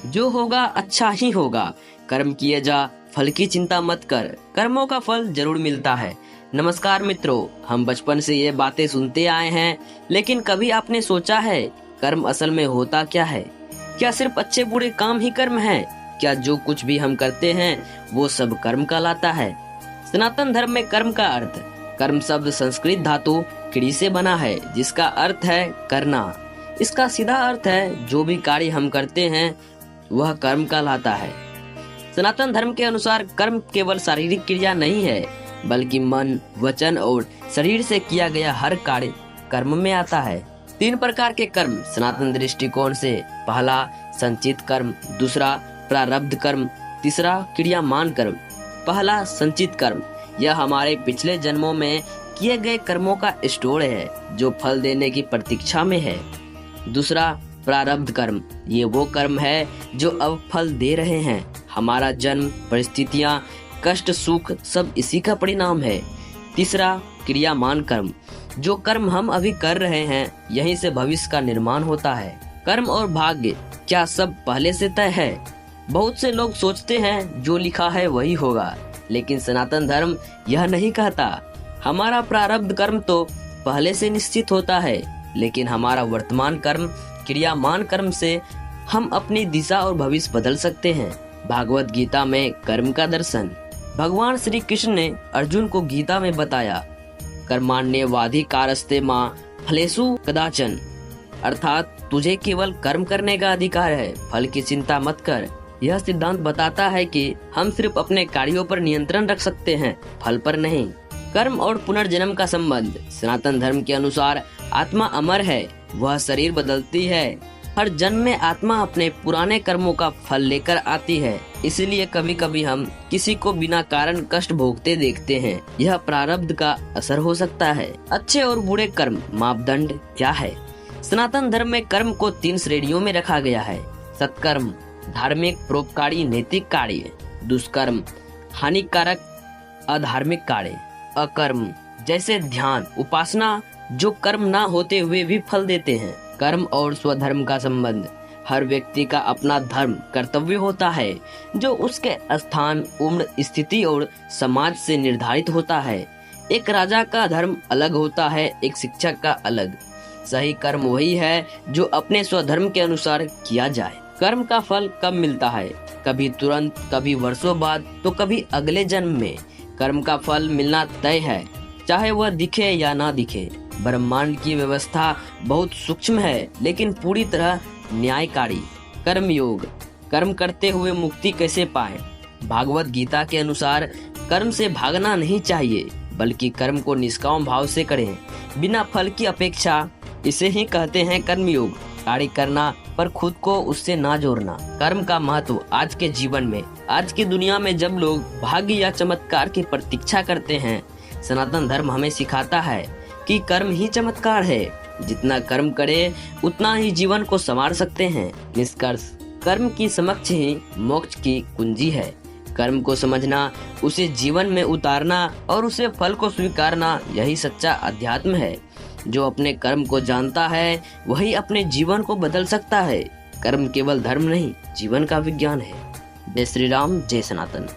जो होगा अच्छा ही होगा, कर्म किए जा, फल की चिंता मत कर, कर्मों का फल जरूर मिलता है। नमस्कार मित्रों, हम बचपन से ये बातें सुनते आए हैं, लेकिन कभी आपने सोचा है कर्म असल में होता क्या है? क्या सिर्फ अच्छे बुरे काम ही कर्म है? क्या जो कुछ भी हम करते हैं वो सब कर्म कहलाता है? सनातन धर्म में कर्म का अर्थ, कर्म शब्द संस्कृत धातु क्री से बना है, जिसका अर्थ है करना। इसका सीधा अर्थ है जो भी कार्य हम करते हैं वह कर्म कहलाता है। सनातन धर्म के अनुसार कर्म केवल शारीरिक क्रिया नहीं है, बल्कि मन, वचन और शरीर से किया गया हर कार्य कर्म में आता है। 3 प्रकार के कर्म सनातन दृष्टिकोण से, पहला संचित कर्म, दूसरा प्रारब्ध कर्म, तीसरा क्रियामान कर्म। पहला संचित कर्म, यह हमारे पिछले जन्मों में किए गए कर्मों का स्टोर है जो फल देने की प्रतीक्षा में है। दूसरा प्रारब्ध कर्म, ये वो कर्म है जो अब फल दे रहे हैं। हमारा जन्म, परिस्थितियां, कष्ट, सुख सब इसी का परिणाम है। तीसरा क्रियामान कर्म, जो कर्म हम अभी कर रहे हैं यहीं से भविष्य का निर्माण होता है। कर्म और भाग्य क्या सब पहले से तय है? बहुत से लोग सोचते हैं जो लिखा है वही होगा, लेकिन सनातन धर्म यह नहीं कहता। हमारा प्रारब्ध कर्म तो पहले से निश्चित होता है, लेकिन हमारा वर्तमान कर्म क्रियामान कर्म से हम अपनी दिशा और भविष्य बदल सकते हैं। भागवत गीता में कर्म का दर्शन, भगवान श्री कृष्ण ने अर्जुन को गीता में बताया, कर्माण्यवाधिकारस्ते मां फलेषु कदाचन, अर्थात तुझे केवल कर्म करने का अधिकार है, फल की चिंता मत कर। यह सिद्धांत बताता है कि हम सिर्फ अपने कार्यों पर नियंत्रण रख सकते हैं, फल पर नहीं। कर्म और पुनर्जन्म का संबंध, सनातन धर्म के अनुसार आत्मा अमर है, वह शरीर बदलती है। हर जन्म में आत्मा अपने पुराने कर्मों का फल लेकर आती है, इसलिए कभी कभी हम किसी को बिना कारण कष्ट भोगते देखते हैं। यह प्रारब्ध का असर हो सकता है। अच्छे और बुरे कर्म मापदंड क्या है? सनातन धर्म में कर्म को 3 श्रेणियों में रखा गया है। सत्कर्म, धार्मिक परोपकारी नैतिक कार्य। दुष्कर्म, हानिकारक अधार्मिक कार्य। अकर्म, जैसे ध्यान, उपासना, जो कर्म ना होते हुए भी फल देते हैं। कर्म और स्वधर्म का संबंध, हर व्यक्ति का अपना धर्म कर्तव्य होता है, जो उसके स्थान, उम्र, स्थिति और समाज से निर्धारित होता है। एक राजा का धर्म अलग होता है, एक शिक्षक का अलग। सही कर्म वही है जो अपने स्वधर्म के अनुसार किया जाए। कर्म का फल कब मिलता है? कभी तुरंत, कभी वर्षों बाद, तो कभी अगले जन्म में। कर्म का फल मिलना तय है, चाहे वह दिखे या ना दिखे। ब्रह्मांड की व्यवस्था बहुत सूक्ष्म है, लेकिन पूरी तरह न्यायकारी। कर्म योग, कर्म करते हुए मुक्ति कैसे पाए? भागवत गीता के अनुसार कर्म से भागना नहीं चाहिए, बल्कि कर्म को निष्काम भाव से करें, बिना फल की अपेक्षा। इसे ही कहते हैं कर्म योग। कार्य करना पर खुद को उससे ना जोड़ना। कर्म का महत्व आज के जीवन में, आज की दुनिया में जब लोग भाग्य या चमत्कार की प्रतीक्षा करते हैं, सनातन धर्म हमें सिखाता है कि कर्म ही चमत्कार है। जितना कर्म करे उतना ही जीवन को संवार सकते हैं। निष्कर्ष, कर्म की समक्ष ही मोक्ष की कुंजी है। कर्म को समझना, उसे जीवन में उतारना और उसे फल को स्वीकारना, यही सच्चा अध्यात्म है। जो अपने कर्म को जानता है वही अपने जीवन को बदल सकता है। कर्म केवल धर्म नहीं, जीवन का विज्ञान है। जय श्री राम, जय सनातन।